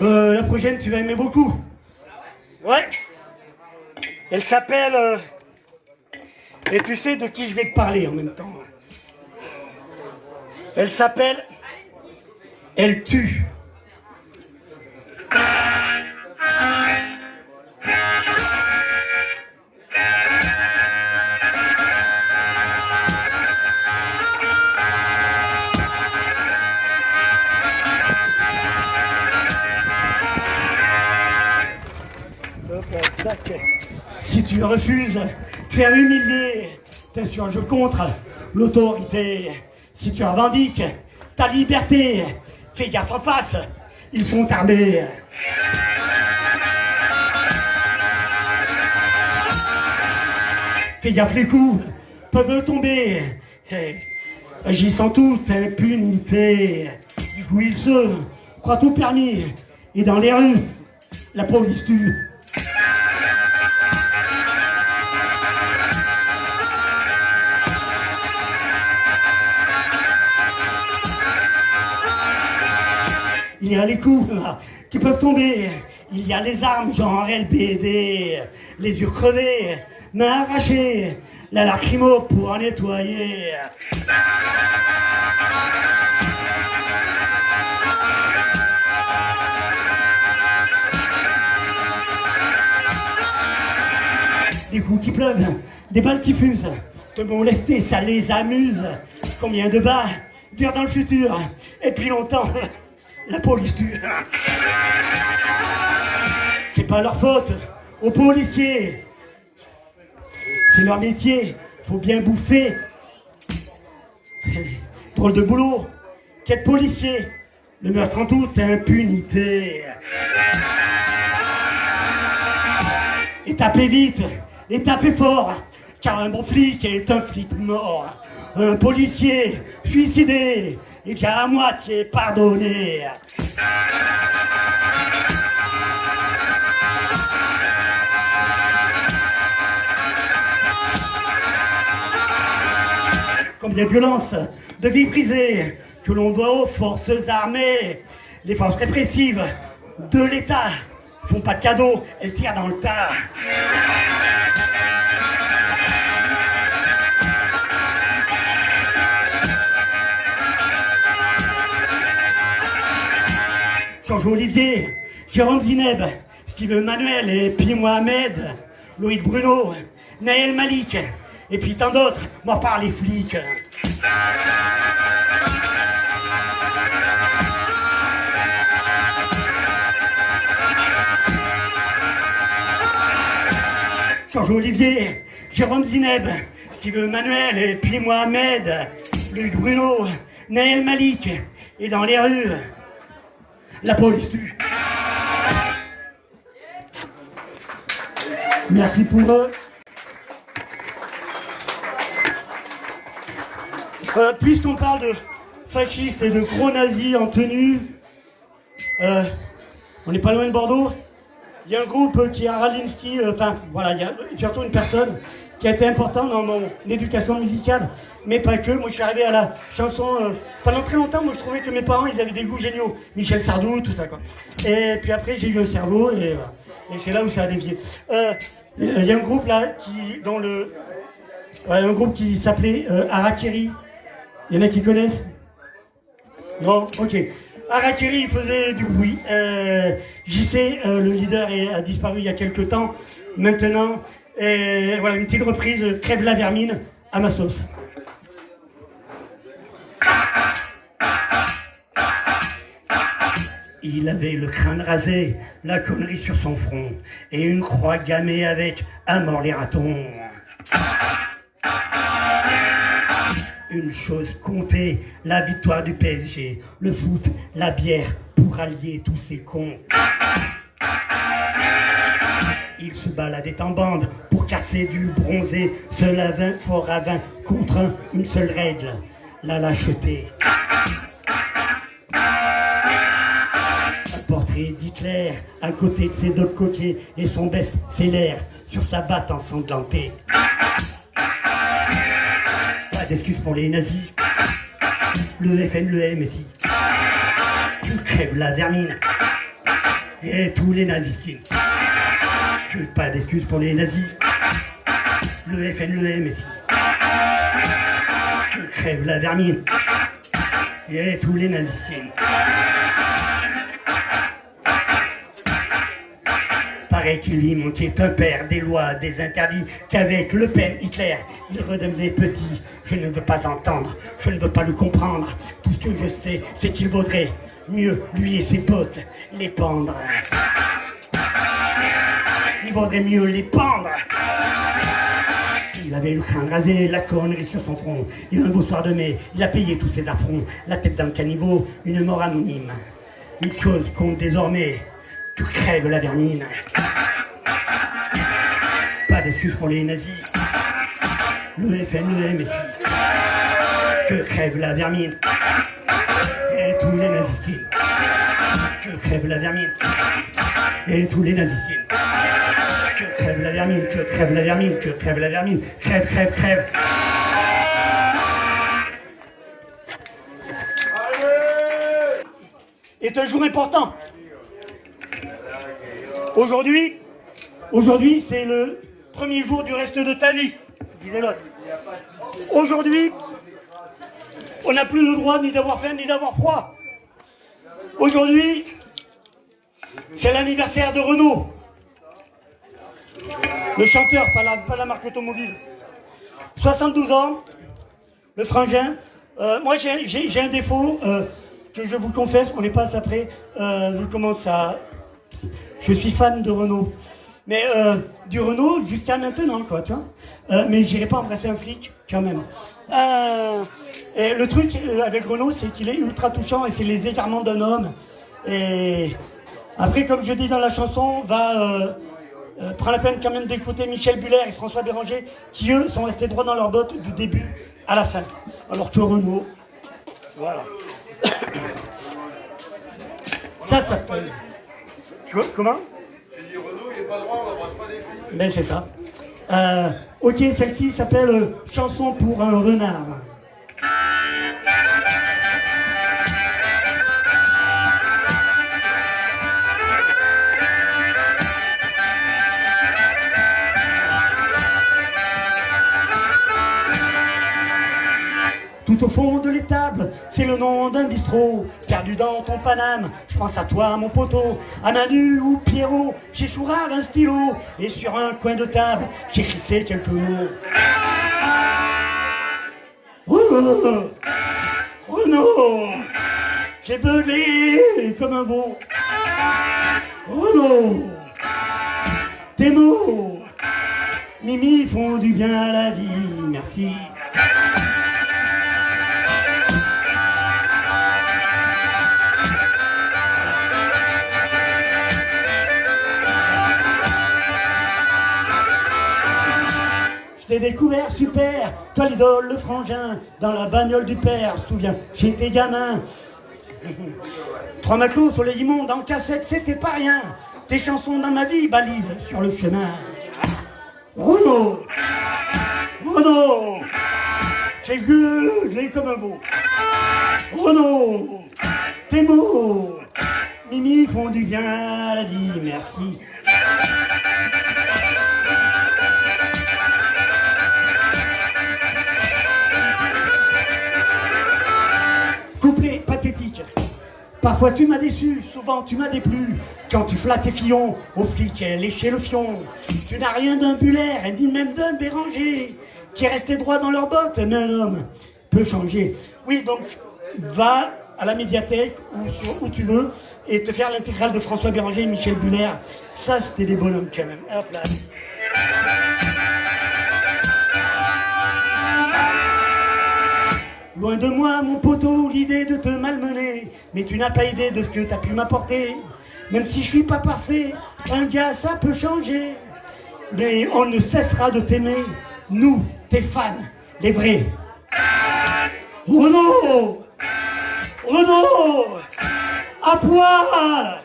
La prochaine, tu vas aimer beaucoup. Ouais. Elle s'appelle... Et tu sais de qui je vais te parler en même temps. Elle s'appelle... Elle tue. Si tu refuses, tu es humilié, t'insurges contre l'autorité. Si tu revendiques ta liberté, fais gaffe en face, ils sont armés. Fais gaffe, les coups peuvent tomber, agissent en toute impunité. Du coup, ils se croient tout permis, et dans les rues, la police tue. Il y a les coups qui peuvent tomber, il y a les armes genre LBD, les yeux crevés, mains arrachées, la lacrymo pour en nettoyer. Des coups qui pleuvent, des balles qui fusent, te molester ça les amuse. Combien de bas dure dans le futur, et puis longtemps la police tue. C'est pas leur faute aux policiers, c'est leur métier, faut bien bouffer. Drôle de boulot qu'être policier, le meurtre en toute impunité. Et tapez vite, et tapez fort, car un bon flic est un flic mort. Un policier suicidé est déjà à moitié pardonné. Combien de violences, de vies brisées que l'on doit aux forces armées. Les forces répressives de l'État font pas de cadeaux, elles tirent dans le tas. Georges Olivier, Jérôme Zineb, Steven Manuel et puis Mohamed, Loïc Bruno, Naël Malik, et puis tant d'autres, morts par les flics. Georges Olivier, Jérôme Zineb, Steven Manuel et puis Mohamed, Loïc Bruno, Naël Malik, et dans les rues, la police tue. Merci pour eux. Puisqu'on parle de fascistes et de gros nazis en tenue, on n'est pas loin de Bordeaux. Il y a un groupe qui a Ralinski, voilà, il y a surtout une personne qui a été importante dans mon éducation musicale, mais pas que. Moi, je suis arrivé à la chanson pendant très longtemps. Moi, je trouvais que mes parents, ils avaient des goûts géniaux. Michel Sardou, tout ça, quoi. Et puis après, j'ai eu un cerveau et c'est là où ça a dévié. Il y a un groupe là un groupe qui s'appelait Harakiri. Il y en a qui connaissent? Non? Ok. Harakiri, il faisait du bruit. JC, le leader, a disparu il y a quelques temps. Maintenant, voilà, une petite reprise, Crève la vermine, à ma sauce. Il avait le crâne rasé, la connerie sur son front, et une croix gammée avec « à mort les ratons ». Une chose comptait, la victoire du PSG, le foot, la bière, pour allier tous ces cons. Il se baladait en bande pour casser du bronzé, seul à 20 fort à 20 contre une seule règle, la lâcheté. Un portrait d'Hitler à côté de ses deux coquets et son best-seller sur sa batte ensanglantée. Pas d'excuses pour les nazis, le FN, le MSI. Tout crève la vermine. Et tous les nazis skins. Que pas d'excuses pour les nazis. Le FN, le MSI. Que crève la vermine. Et tous les nazis skins. Paraît qu'il lui manquait un père, des lois, des interdits, qu'avec Le Pen, Hitler, il redemnait petit. Je ne veux pas entendre, je ne veux pas le comprendre. Tout ce que je sais, c'est qu'il vaudrait mieux, lui et ses potes, les pendre. Il vaudrait mieux les pendre. Il avait le crâne rasé, la connerie sur son front. Et un beau soir de mai, il a payé tous ses affronts. La tête d'un caniveau, une mort anonyme. Une chose compte désormais, que crève la vermine. Pas d'excuses pour les nazis. Le FN, le MSI. Que crève la vermine. Et tous les nazis skins. Que crève la vermine. Et tous les nazis skins. Que crève la vermine, que crève la vermine, que crève la vermine. Crève, crève, crève. Est un jour important. Aujourd'hui, c'est le premier jour du reste de ta vie, disait l'autre. Aujourd'hui, on n'a plus le droit ni d'avoir faim ni d'avoir froid. Aujourd'hui, c'est l'anniversaire de Renault. Le chanteur, pas la marque automobile. 72 ans, le frangin. Moi, j'ai un défaut que je vous confesse, on n'est pas après. Je commence à... Je suis fan de Renault. Mais du Renault jusqu'à maintenant, quoi, tu vois. Mais j'irai pas embrasser un flic, quand même. Et le truc avec Renault, c'est qu'il est ultra touchant et c'est les égarements d'un homme. Et après, comme je dis dans la chanson, prends la peine quand même d'écouter Michel Buller et François Béranger, qui eux sont restés droits dans leurs bottes du début à la fin. Alors que Renault, voilà. Ça s'appelle... Comment? J'ai dit Renault, il n'est pas droit, on n'embrasse pas des filles. Ben c'est ça. Ok, celle-ci s'appelle Chanson pour un renard. Tout au fond de l'étable, c'est le nom d'un bistrot. Perdu dans ton Paname, je pense à toi mon poteau. À Manu ou Pierrot, j'ai Chourard un stylo. Et sur un coin de table, j'écrissais quelques mots. Renaud, Renaud, j'ai beuglé comme un veau. Renaud, tes mots, Mimi font du bien à la vie, merci. Je t'ai découvert super, toi l'idole, le frangin, dans la bagnole du père, souviens, j'étais gamin. 3 matelots sur les immondes en cassette, c'était pas rien. Tes chansons dans ma vie balisent sur le chemin. Renaud, Renaud, j'ai gueulé comme un veau. Renaud, tes mots, Mimi font du bien à la vie, merci. Couplet pathétique. Parfois tu m'as déçu, souvent tu m'as déplu. Quand tu flattes tes fillons, aux flics lécher le fion. Tu n'as rien d'un Buller, ni même d'un Béranger, qui est resté droit dans leurs bottes, mais un homme peut changer. Oui, donc va à la médiathèque où tu veux et te faire l'intégrale de François Béranger et Michel Buller. Ça, c'était des bonhommes quand même. Hop là. Loin de moi, mon poteau, l'idée de te malmener. Mais tu n'as pas idée de ce que t'as pu m'apporter. Même si je suis pas parfait, un gars, ça peut changer. Mais on ne cessera de t'aimer. Nous, tes fans, les vrais. Renaud, Renaud, à poil.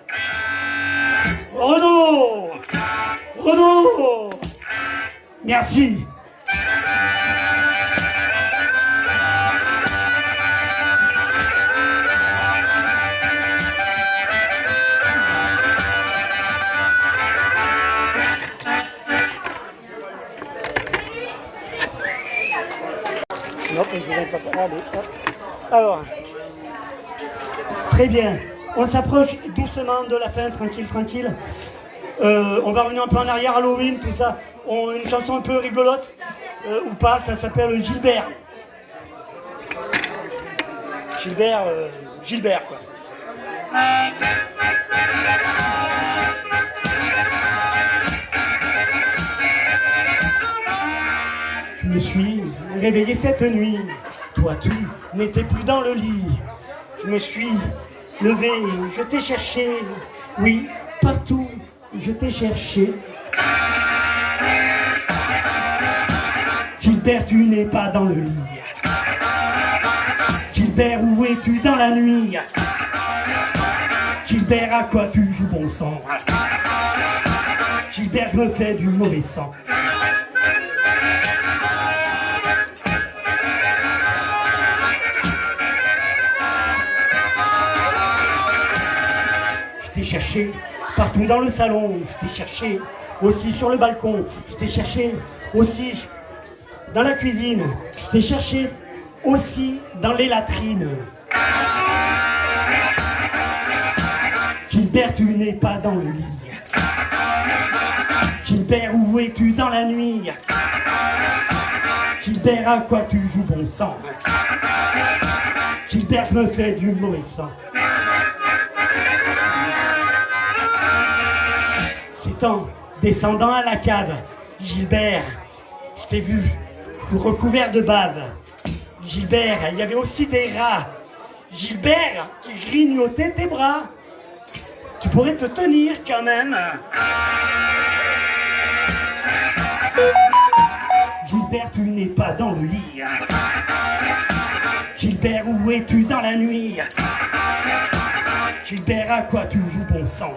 Renaud, Renaud, merci. Allez, hop. Alors, très bien. On s'approche doucement de la fin, tranquille, tranquille. On va revenir un peu en arrière, Halloween, tout ça. Une chanson un peu rigolote, ou pas, ça s'appelle Gilbert. Gilbert, quoi. Je me suis réveillé cette nuit, toi tu n'étais plus dans le lit. Je me suis levé, je t'ai cherché, oui, partout, je t'ai cherché. Gilbert, tu n'es pas dans le lit. Gilbert, où es-tu dans la nuit? Gilbert, à quoi tu joues bon sang? Gilbert, je me fais du mauvais sang. Je t'ai cherché partout dans le salon, je t'ai cherché aussi sur le balcon, je t'ai cherché aussi dans la cuisine, je t'ai cherché aussi dans les latrines. Gilbert, tu n'es pas dans le lit. Gilbert, où es-tu dans la nuit? Gilbert, à quoi tu joues bon sang? Gilbert, je me fais du mauvais sang. C'est en descendant à la cave, Gilbert, je t'ai vu recouvert de bave. Gilbert, il y avait aussi des rats. Gilbert, qui grignotait tes bras. Tu pourrais te tenir quand même. Gilbert, tu n'es pas dans le lit. Gilbert, où es-tu dans la nuit? Gilbert, à quoi tu joues bon sang?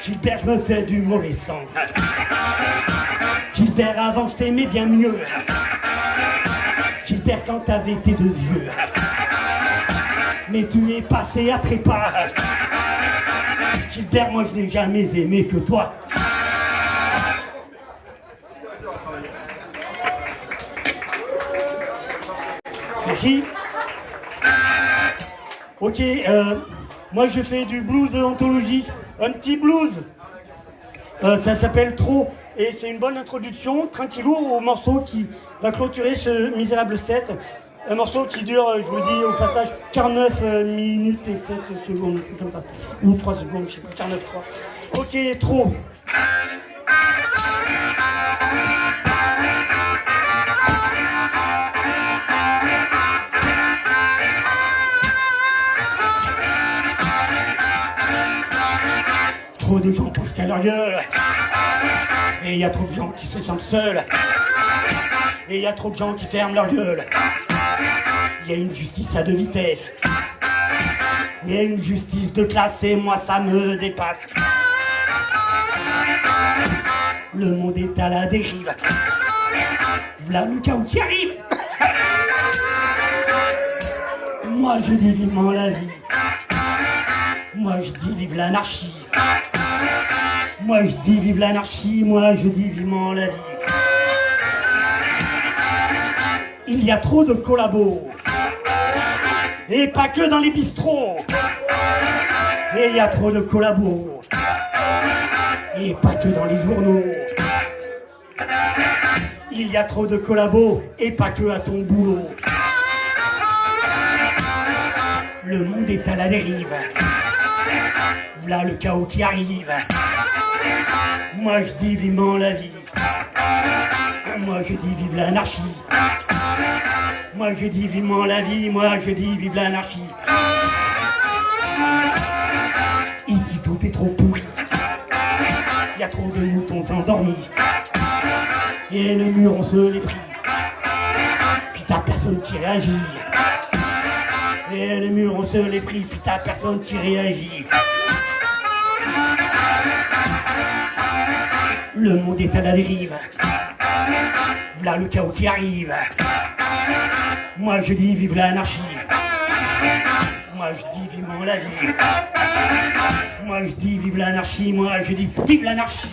Gilbert, je me fais du mauvais sang. Gilbert, avant je t'aimais bien mieux. Gilbert, quand t'avais tes deux yeux. Mais tu es passé à trépas. Gilbert, moi je n'ai jamais aimé que toi. Merci. Ok, moi je fais du blues de anthologie, un petit blues. Ça s'appelle Trop, et c'est une bonne introduction, tranquillou, au morceau qui va clôturer ce misérable set. Un morceau qui dure, je vous dis au passage, 49 minutes et 7 secondes, comme ça. Ou 3 secondes, je sais plus, 49,3. Ok, Trop. Trop de gens pensent qu'à leur gueule. Et il y a trop de gens qui se sentent seuls. Et il y a trop de gens qui ferment leur gueule. Il y a une justice à deux vitesses. Il y a une justice de classe et moi ça me dépasse. Le monde est à la dérive. Voilà le chaos qui arrive. Moi je dis vivement la vie. Moi je dis vive l'anarchie. Moi je dis vive l'anarchie. Moi je dis vivement la vie. Il y a trop de collabos. Et pas que dans les bistrots. Et il y a trop de collabos. Et pas que dans les journaux. Il y a trop de collabos. Et pas que à ton boulot. Le monde est à la dérive. Voilà le chaos qui arrive. Moi je dis vivement la vie. Moi je dis vive l'anarchie. Moi je dis vivement la vie. Moi je dis vive l'anarchie. Ici tout est trop pourri. Il y a trop de moutons endormis. Et les murs on se les pris. Puis t'as personne qui réagit. Et les murs on se les pris. Puis t'as personne qui réagit. Le monde est à la dérive. Voilà le chaos qui arrive. Moi je dis vive l'anarchie. Moi je dis vivement la vie. Moi je dis vive l'anarchie. Moi je dis vive l'anarchie.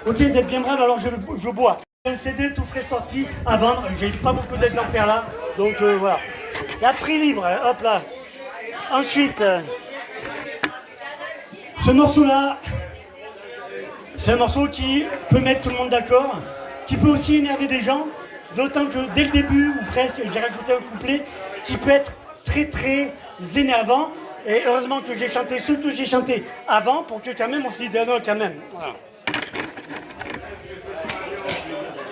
Ok, vous êtes bien brave, alors je bois. Un CD tout frais sorti à vendre, j'ai pas beaucoup d'exemplaires là, donc voilà. La prix libre, hop là. Ensuite, ce morceau-là, c'est un morceau qui peut mettre tout le monde d'accord, qui peut aussi énerver des gens, d'autant que dès le début, ou presque, j'ai rajouté un couplet qui peut être très très énervant. Et heureusement que j'ai chanté ce que j'ai chanté avant pour que quand même on se dise non quand même. Voilà.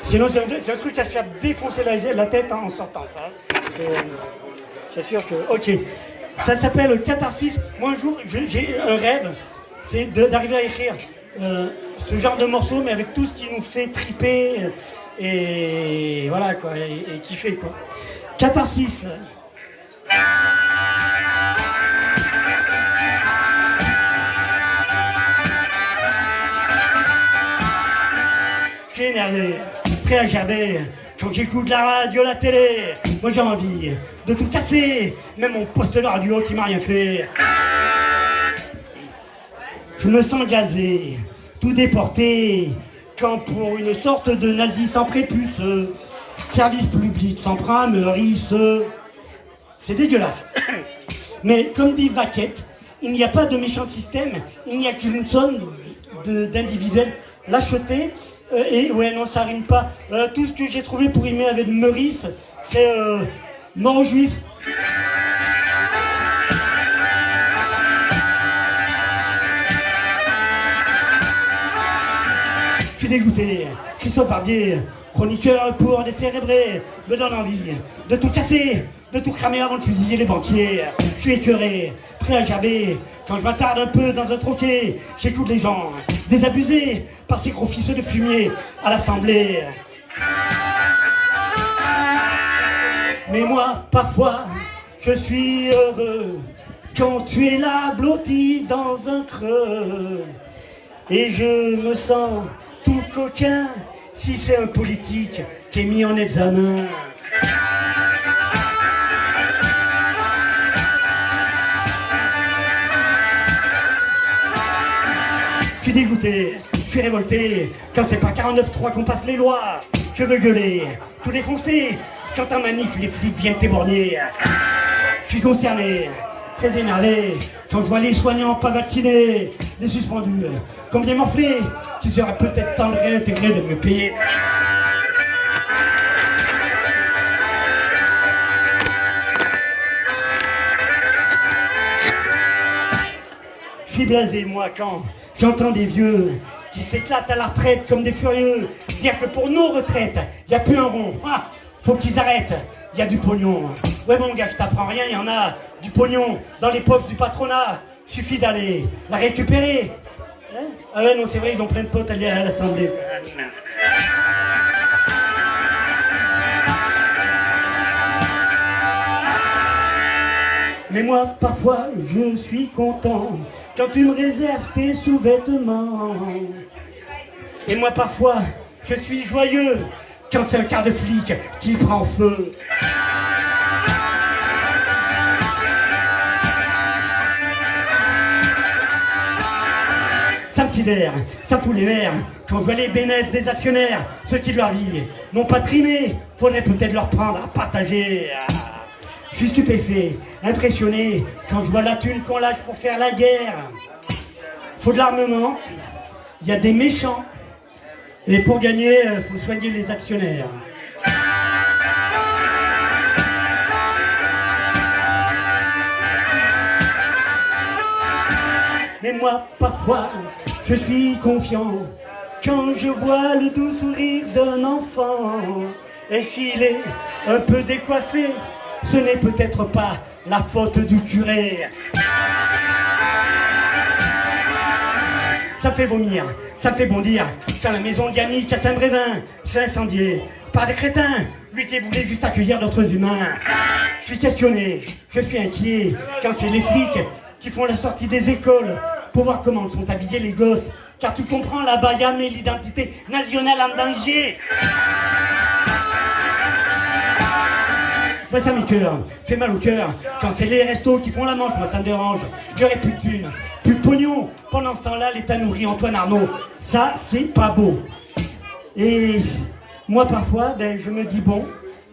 Sinon c'est un truc à se faire défoncer la tête en sortant. C'est sûr que... Ok. Ça s'appelle Catharsis. Moi un jour j'ai un rêve, c'est d'arriver à écrire ce genre de morceau mais avec tout ce qui nous fait triper et voilà quoi, et kiffer quoi. Catharsis. Je suis énervé, prêt à gerber, quand j'écoute la radio, la télé, moi j'ai envie de tout casser, même mon poste de radio qui m'a rien fait. Je me sens gazé, tout déporté, quand pour une sorte de nazi sans prépuce, service public sans primeurice, c'est dégueulasse. Mais comme dit Vaquette, il n'y a pas de méchant système, il n'y a qu'une somme d'individuels lâchetés. Et ouais, non, ça rime pas. Tout ce que j'ai trouvé pour rimer avec Meurice, c'est mort aux juifs. Je suis dégoûté. Christophe Barbier, chroniqueur pour décérébrer, me donne envie de tout casser, de tout cramer avant de fusiller les banquiers. Je suis écœuré, prêt à gerber. Quand je m'attarde un peu dans un troquet, j'écoute les gens désabusés par ces gros fils de fumier à l'Assemblée. Mais moi, parfois, je suis heureux quand tu es là, blotti dans un creux. Et je me sens tout coquin si c'est un politique qui est mis en examen. Je suis dégoûté, je suis révolté, quand c'est pas 49.3 qu'on passe les lois. Je veux gueuler, tout défoncer, quand en manif les flics viennent t'éborgner. Je suis consterné, très énervé, quand je vois les soignants pas vaccinés, les suspendus, comme des morflés, qui seraient peut-être temps de réintégrer, de me payer. Je suis blasé, moi, quand j'entends des vieux qui s'éclatent à la retraite comme des furieux dire que pour nos retraites, il n'y a plus un rond. Ah, faut qu'ils arrêtent, il y a du pognon. Ouais mon gars, je t'apprends rien, il y en a du pognon dans les poches du patronat. Suffit d'aller la récupérer. Hein? Ah ouais, non, c'est vrai, ils ont plein de potes à l'Assemblée. Mais moi, parfois, je suis content quand tu me réserves tes sous-vêtements. Et moi, parfois, je suis joyeux quand c'est un quart de flic qui prend feu. Ça me sidère, ça fout les nerfs quand je vois les bénéfices des actionnaires, ceux qui de leur vie n'ont pas trimé, faudrait peut-être leur prendre à partager. Je suis stupéfait, impressionné, quand je vois la thune qu'on lâche pour faire la guerre. Faut de l'armement, il y a des méchants, et pour gagner, faut soigner les actionnaires. Mais moi, parfois, je suis confiant, quand je vois le doux sourire d'un enfant. Et s'il est un peu décoiffé, ce n'est peut-être pas la faute du curé. Ça fait vomir, ça fait bondir, quand la maison de Yannick à Saint-Brévin s'est incendiée par des crétins, lui qui voulait juste accueillir d'autres humains. Je suis questionné, je suis inquiet, quand c'est les flics qui font la sortie des écoles pour voir comment sont habillés les gosses. Car tu comprends, là-bas, y a mais l'identité nationale en danger. Moi ça me cœur, fait mal au cœur. Quand c'est les restos qui font la manche, moi ça me dérange. J'aurais plus de thunes, plus de pognon. Pendant ce temps-là, l'État nourrit Antoine Arnaud. Ça, c'est pas beau. Et moi parfois, je me dis bon,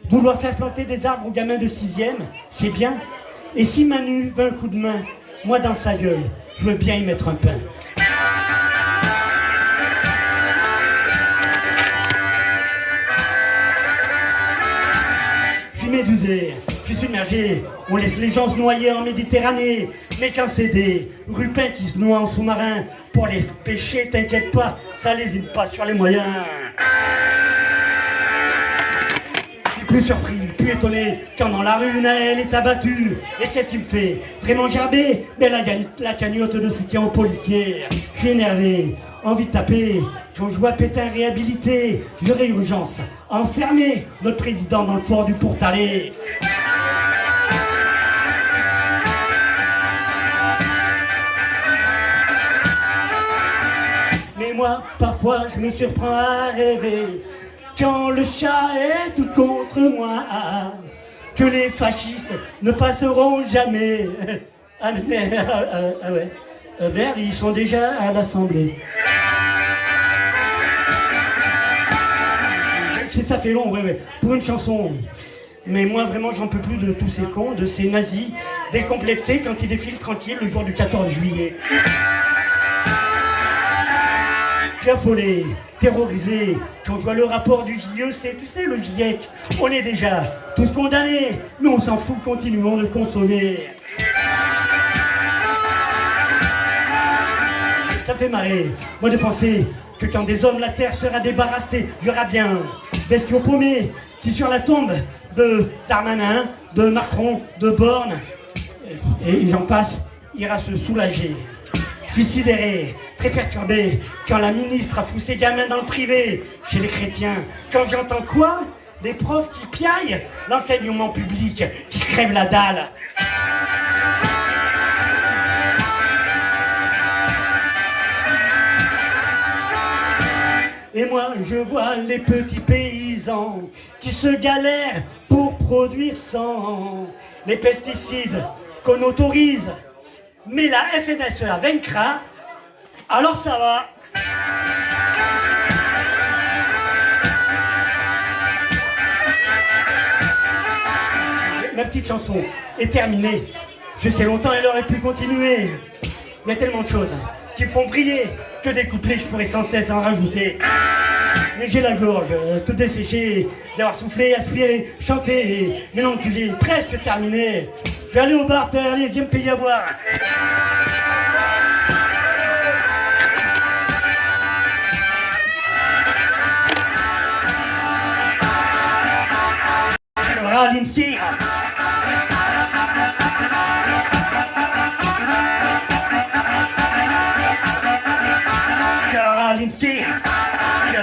vouloir faire planter des arbres aux gamins de 6e, c'est bien. Et si Manu veut un coup de main, moi dans sa gueule, je veux bien y mettre un pain. Médusé, je suis submergé, on laisse les gens se noyer en Méditerranée, mais quand c'est des rupins qui se noient en sous-marin, pour les pêcher, t'inquiète pas, ça lésine pas sur les moyens. Je suis plus surpris, plus étonné, quand dans la rue, Naël est abattu, et c'est ce qui me fait vraiment gerber, mais la cagnotte de soutien aux policiers, je suis énervé. Envie de taper, quand je vois Pétain réhabilité, j'aurais urgence à enfermer notre président dans le fort du Pourtalais. Mais moi, parfois, je me surprends à rêver, quand le chat est tout contre moi, que les fascistes ne passeront jamais. Ah ouais. Merde, ils sont déjà à l'Assemblée. Ça fait long, ouais, pour une chanson. Mais moi, vraiment, j'en peux plus de tous ces cons, de ces nazis, décomplexés quand ils défilent tranquille le jour du 14 juillet. Je suis affolé, terrorisé, quand je vois le rapport du JEC, tu sais, le GIEC, on est déjà tous condamnés, mais on s'en fout, continuons de consommer. Ça fait marrer, moi de penser que quand des hommes la terre sera débarrassée, il y aura bien bestiaux paumés qui sur la tombe de Darmanin, de Macron, de Borne, et j'en passe, ira se soulager. Je suis sidéré, très perturbé, quand la ministre a foutu ses gamins dans le privé, chez les chrétiens. Quand j'entends quoi? Des profs qui piaillent l'enseignement public, qui crèvent la dalle. Et moi, je vois les petits paysans qui se galèrent pour produire sans les pesticides qu'on autorise. Mais la FNSEA vaincra, alors ça va. Ma petite chanson est terminée. Je sais longtemps, elle aurait pu continuer. Il y a tellement de choses qui me font briller que des couplets, je pourrais sans cesse en rajouter. Mais j'ai la gorge toute desséchée d'avoir soufflé, aspiré, chanté. Mais non, tu j'ai presque terminé. Je vais aller au bar, allez, viens me payer à boire. Alors, Alinsky. Alinsky,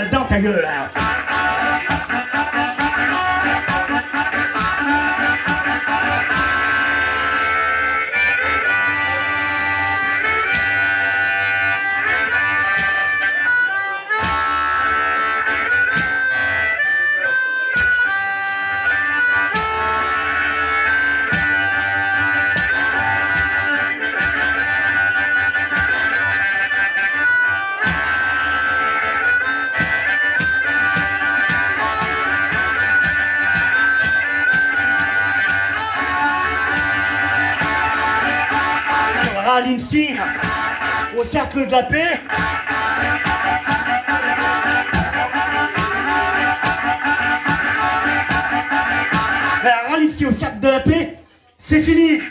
dans ta gueule. Alinsky, au cercle de la paix. Alors, Alinsky au cercle de la paix, c'est fini.